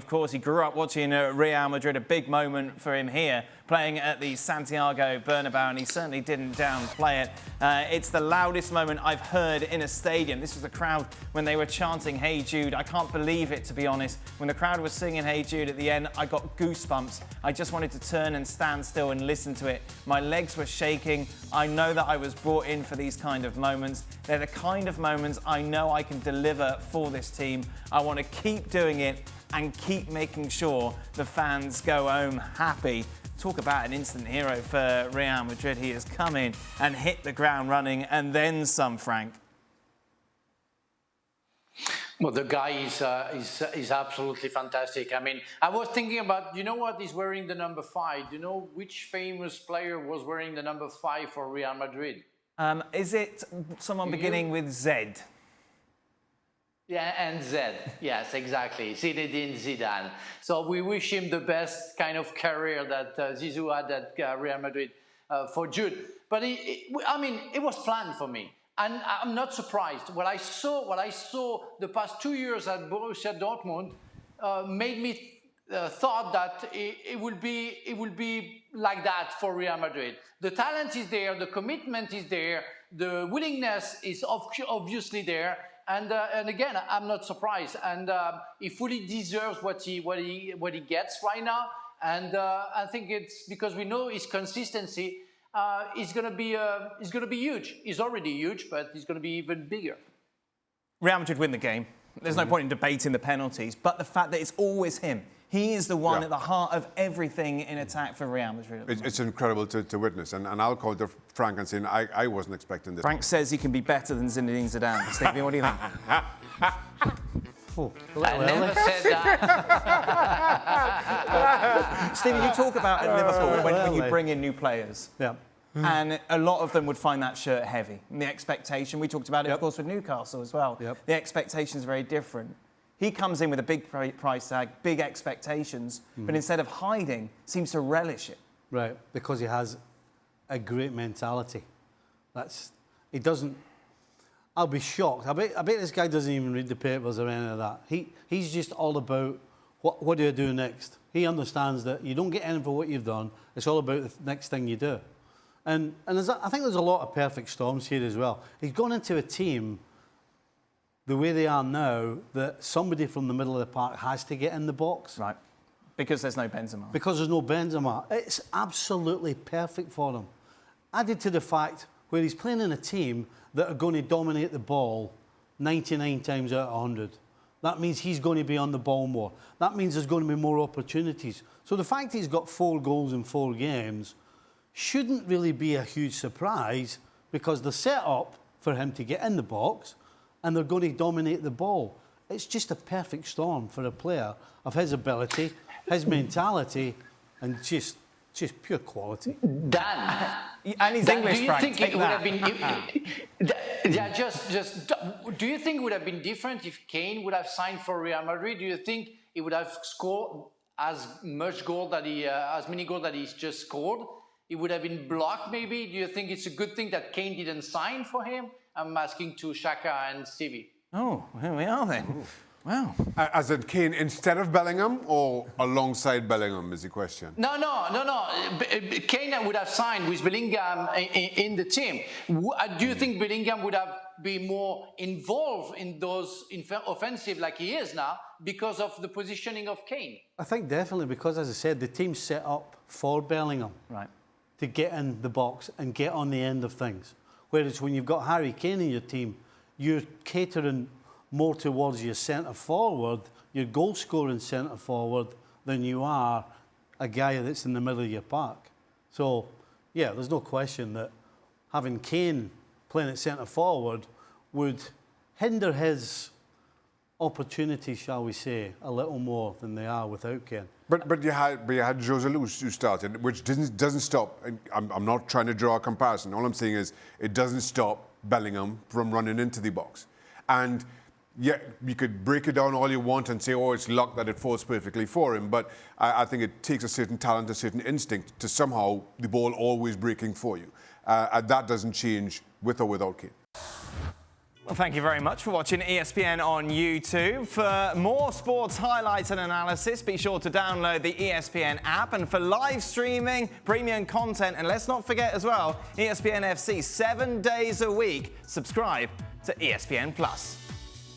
Of course, he grew up watching Real Madrid, a big moment for him here, playing at the Santiago Bernabeu, and he certainly didn't downplay it. It's the loudest moment I've heard in a stadium. This was the crowd when they were chanting, "Hey Jude." I can't believe it, to be honest. When the crowd was singing, "Hey Jude," at the end, I got goosebumps. I just wanted to turn and stand still and listen to it. My legs were shaking. I know that I was brought in for these kind of moments. They're the kind of moments I know I can deliver for this team. I want to keep doing it and keep making sure the fans go home happy. Talk about an instant hero for Real Madrid. He has come in and hit the ground running and then some, Frank. Well, the guy is absolutely fantastic. I mean, I was thinking about, you know what, he's wearing the number 5. Do you know which famous player was wearing the number 5 for Real Madrid? Is it someone beginning with Z? Yeah, and Z. Yes, exactly. Zinedine Zidane. So we wish him the best kind of career that Zizou had at Real Madrid for Jude. But I mean, it was planned for me. And I'm not surprised. What I saw the past 2 years at Borussia Dortmund made me thought that it will be like that for Real Madrid. The talent is there, the commitment is there, the willingness is obviously there. And again, I'm not surprised, and he fully deserves what he gets right now. And I think it's because we know his consistency is going to be huge. He's already huge, but he's going to be even bigger. Real Madrid win the game. There's no point in debating the penalties, but the fact that it's always him. He is the one at the heart of everything in attack for Real Madrid. It's incredible to witness, and I'll call to Frank and say I wasn't expecting this. Frank says he can be better than Zinedine Zidane. Stevie, what do you think? I never said that. Stevie, you talk about at Liverpool when you bring in new players. Yeah. And a lot of them would find that shirt heavy. And the expectation, we talked about it, of course, with Newcastle as well. Yep. The expectation is very different. He comes in with a big price tag, big expectations, but instead of hiding, seems to relish it. Right, because he has a great mentality. He doesn't. I'll be shocked. I bet this guy doesn't even read the papers or any of that. He's just all about what do I do next. He understands that you don't get anything for what you've done. It's all about the next thing you do. And I think there's a lot of perfect storms here as well. He's gone into a team the way they are now, that somebody from the middle of the park has to get in the box. Right. Because there's no Benzema. Because there's no Benzema. It's absolutely perfect for him. Added to the fact where he's playing in a team that are going to dominate the ball 99 times out of 100. That means he's going to be on the ball more. That means there's going to be more opportunities. So the fact he's got 4 goals in 4 games shouldn't really be a huge surprise, because they're set up for him to get in the box and they're going to dominate the ball. It's just a perfect storm for a player of his ability, his mentality, and just pure quality. Dan, and his English, do you Frank, think it would have been? Do you think it would have been different if Kane would have signed for Real Madrid? Do you think he would have scored as many goals that he's just scored? It would have been blocked, maybe. Do you think it's a good thing that Kane didn't sign for him? I'm asking to Shaka and Stevie. Oh, here we are then. Ooh. Wow. As in Kane instead of Bellingham or alongside Bellingham is the question? No. Kane would have signed with Bellingham in the team. Do you think Bellingham would have been more involved in those offensive like he is now because of the positioning of Kane? I think definitely, because, as I said, the team's set up for Bellingham. Right. To get in the box and get on the end of things. Whereas when you've got Harry Kane in your team, you're catering more towards your centre-forward, your goal-scoring centre-forward, than you are a guy that's in the middle of your park. So, yeah, there's no question that having Kane playing at centre-forward would hinder his opportunities, shall we say, a little more than they are without Kane. But you had Jose Luis who started, which doesn't stop. I'm not trying to draw a comparison. All I'm saying is it doesn't stop Bellingham from running into the box. And yeah, you could break it down all you want and say, oh, it's luck that it falls perfectly for him. But I think it takes a certain talent, a certain instinct to somehow the ball always breaking for you. And that doesn't change with or without Kane. Well, thank you very much for watching ESPN on YouTube. For more sports highlights and analysis, be sure to download the ESPN app. And for live streaming, premium content, and let's not forget as well, ESPN FC 7 days a week. Subscribe to ESPN Plus.